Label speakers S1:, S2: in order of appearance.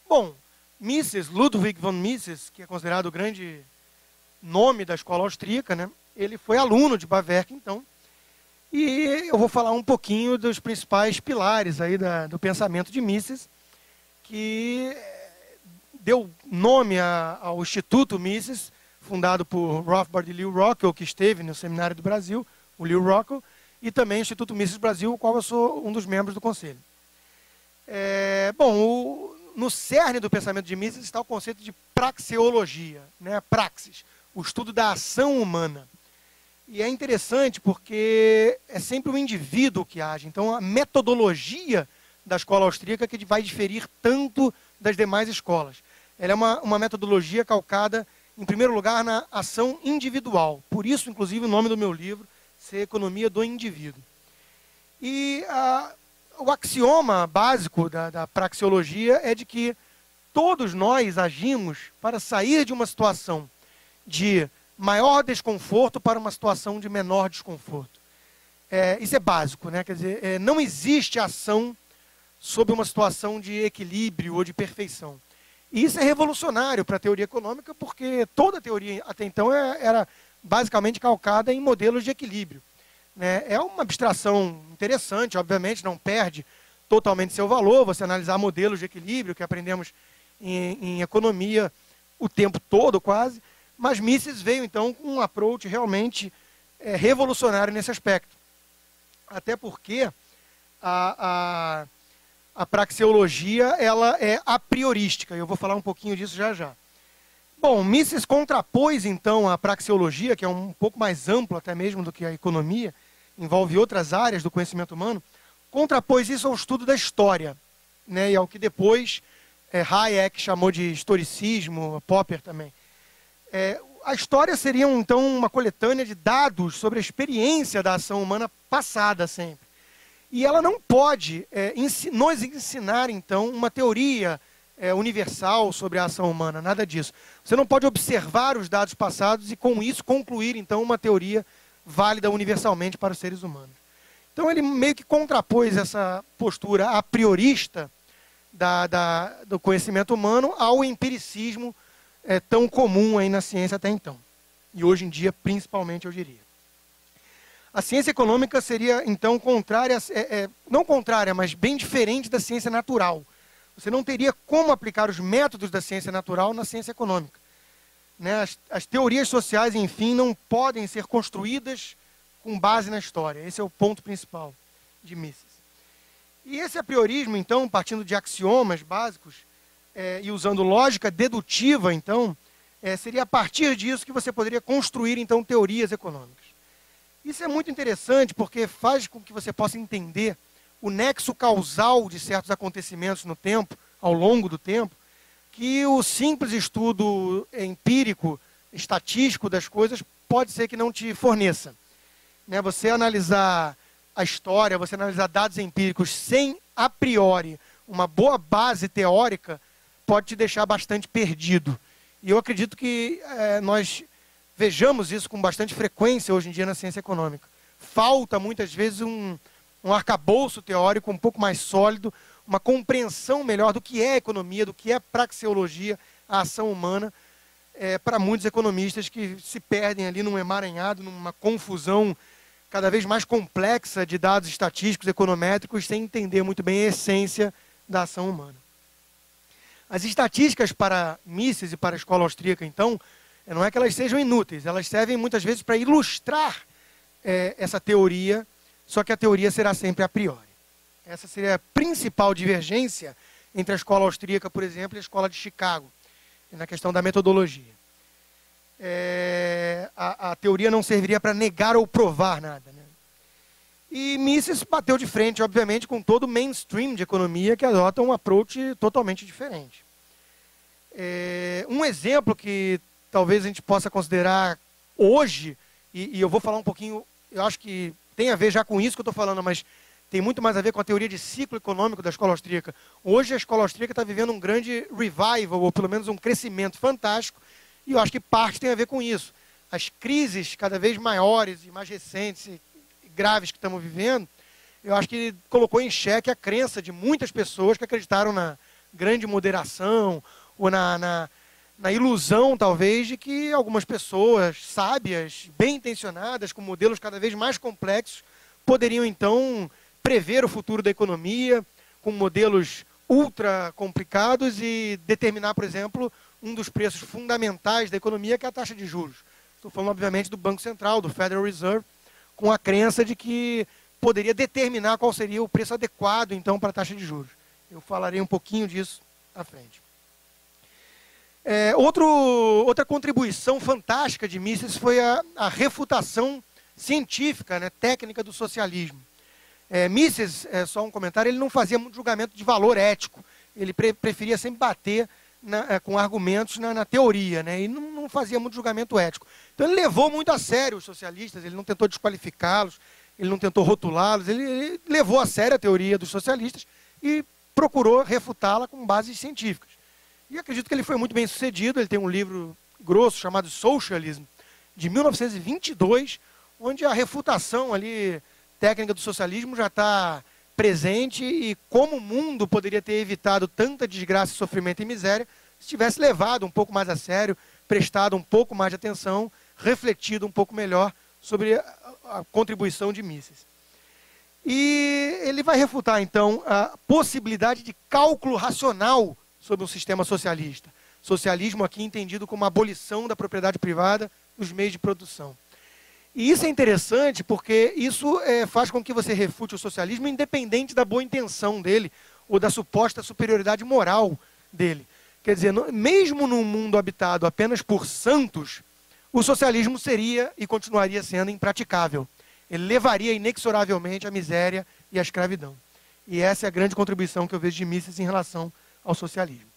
S1: Bom, Mises, Ludwig von Mises, que é considerado o grande nome da escola austríaca, né? Ele foi aluno de Bawerk, então, e eu vou falar um pouquinho dos principais pilares aí do pensamento de Mises, que deu nome ao Instituto Mises, fundado por Rothbard e Lew Rockwell, que esteve no Seminário do Brasil, o Lew Rockwell, e também o Instituto Mises Brasil, o qual eu sou um dos membros do conselho. No cerne do pensamento de Mises está o conceito de praxeologia, né? Praxis, o estudo da ação humana. E é interessante porque é sempre o indivíduo que age. Então, a metodologia da escola austríaca que vai diferir tanto das demais escolas. Ela é uma metodologia calcada, em primeiro lugar, na ação individual. Por isso, inclusive, o nome do meu livro, Ser Economia do Indivíduo. E o axioma básico da praxeologia é de que todos nós agimos para sair de uma situação de maior desconforto para uma situação de menor desconforto. Isso é básico, né? Quer dizer, não existe ação sob uma situação de equilíbrio ou de perfeição. E isso é revolucionário para a teoria econômica, porque toda a teoria até então era basicamente calcada em modelos de equilíbrio, né? É uma abstração interessante, obviamente, não perde totalmente seu valor, você analisar modelos de equilíbrio que aprendemos em economia o tempo todo quase, mas Mises veio então com um approach realmente revolucionário nesse aspecto. Até porque a praxeologia ela é a priorística, e eu vou falar um pouquinho disso já já. Bom, Mises contrapôs então a praxeologia, que é um pouco mais amplo até mesmo do que a economia, envolve outras áreas do conhecimento humano, contrapôs isso ao estudo da história, né, e ao que depois Hayek chamou de historicismo, Popper também. A história seria então uma coletânea de dados sobre a experiência da ação humana passada sempre. E ela não pode nos ensinar, então, uma teoria universal sobre a ação humana, nada disso. Você não pode observar os dados passados e, com isso, concluir, então, uma teoria válida universalmente para os seres humanos. Então, ele meio que contrapôs essa postura a priorista do conhecimento humano ao empiricismo tão comum aí na ciência até então. E hoje em dia, principalmente, eu diria. A ciência econômica seria, então, contrária, não contrária, mas bem diferente da ciência natural. Você não teria como aplicar os métodos da ciência natural na ciência econômica, né? As teorias sociais, enfim, não podem ser construídas com base na história. Esse é o ponto principal de Mises. E esse apriorismo, então, partindo de axiomas básicos e usando lógica dedutiva, então, seria a partir disso que você poderia construir, então, teorias econômicas. Isso é muito interessante porque faz com que você possa entender o nexo causal de certos acontecimentos no tempo, ao longo do tempo, que o simples estudo empírico, estatístico das coisas, pode ser que não te forneça. Né? Você analisar a história, você analisar dados empíricos sem, a priori, uma boa base teórica, pode te deixar bastante perdido. E eu acredito que nós vejamos isso com bastante frequência hoje em dia na ciência econômica. Falta, muitas vezes, um arcabouço teórico um pouco mais sólido, uma compreensão melhor do que é economia, do que é praxeologia, a ação humana, para muitos economistas que se perdem ali num emaranhado, numa confusão cada vez mais complexa de dados estatísticos, econométricos, sem entender muito bem a essência da ação humana. As estatísticas para Mises e para a escola austríaca, então, não é que elas sejam inúteis, elas servem muitas vezes para ilustrar essa teoria, só que a teoria será sempre a priori. Essa seria a principal divergência entre a escola austríaca, por exemplo, e a escola de Chicago, na questão da metodologia. A teoria não serviria para negar ou provar nada, né? E Mises bateu de frente, obviamente, com todo o mainstream de economia que adota um approach totalmente diferente. Um exemplo que talvez a gente possa considerar hoje, e eu vou falar um pouquinho, eu acho que tem a ver já com isso que eu estou falando, mas tem muito mais a ver com a teoria de ciclo econômico da escola austríaca. Hoje a escola austríaca está vivendo um grande revival, ou pelo menos um crescimento fantástico, e eu acho que parte tem a ver com isso. As crises cada vez maiores e mais recentes e graves que estamos vivendo, eu acho que colocou em xeque a crença de muitas pessoas que acreditaram grande moderação, ou na ilusão, talvez, de que algumas pessoas sábias, bem intencionadas, com modelos cada vez mais complexos, poderiam, então, prever o futuro da economia, com modelos ultra complicados e determinar, por exemplo, um dos preços fundamentais da economia, que é a taxa de juros. Estou falando, obviamente, do Banco Central, do Federal Reserve, com a crença de que poderia determinar qual seria o preço adequado, então, para a taxa de juros. Eu falarei um pouquinho disso à frente. Outra contribuição fantástica de Mises foi a refutação científica, né, técnica do socialismo. Mises, só um comentário, ele não fazia muito julgamento de valor ético. Ele preferia sempre bater com argumentos na teoria, né, e não fazia muito julgamento ético. Então ele levou muito a sério os socialistas, ele não tentou desqualificá-los, ele não tentou rotulá-los, ele levou a sério a teoria dos socialistas e procurou refutá-la com bases científicas. E acredito que ele foi muito bem sucedido. Ele tem um livro grosso chamado Socialism, de 1922, onde a refutação ali técnica do socialismo já está presente e como o mundo poderia ter evitado tanta desgraça, sofrimento e miséria se tivesse levado um pouco mais a sério, prestado um pouco mais de atenção, refletido um pouco melhor sobre a contribuição de Mises. E ele vai refutar, então, a possibilidade de cálculo racional sobre um sistema socialista. Socialismo aqui entendido como a abolição da propriedade privada nos meios de produção. E isso é interessante porque isso faz com que você refute o socialismo independente da boa intenção dele ou da suposta superioridade moral dele. Quer dizer, mesmo num mundo habitado apenas por santos, o socialismo seria e continuaria sendo impraticável. Ele levaria inexoravelmente à miséria e à escravidão. E essa é a grande contribuição que eu vejo de Mises em relação ao socialismo.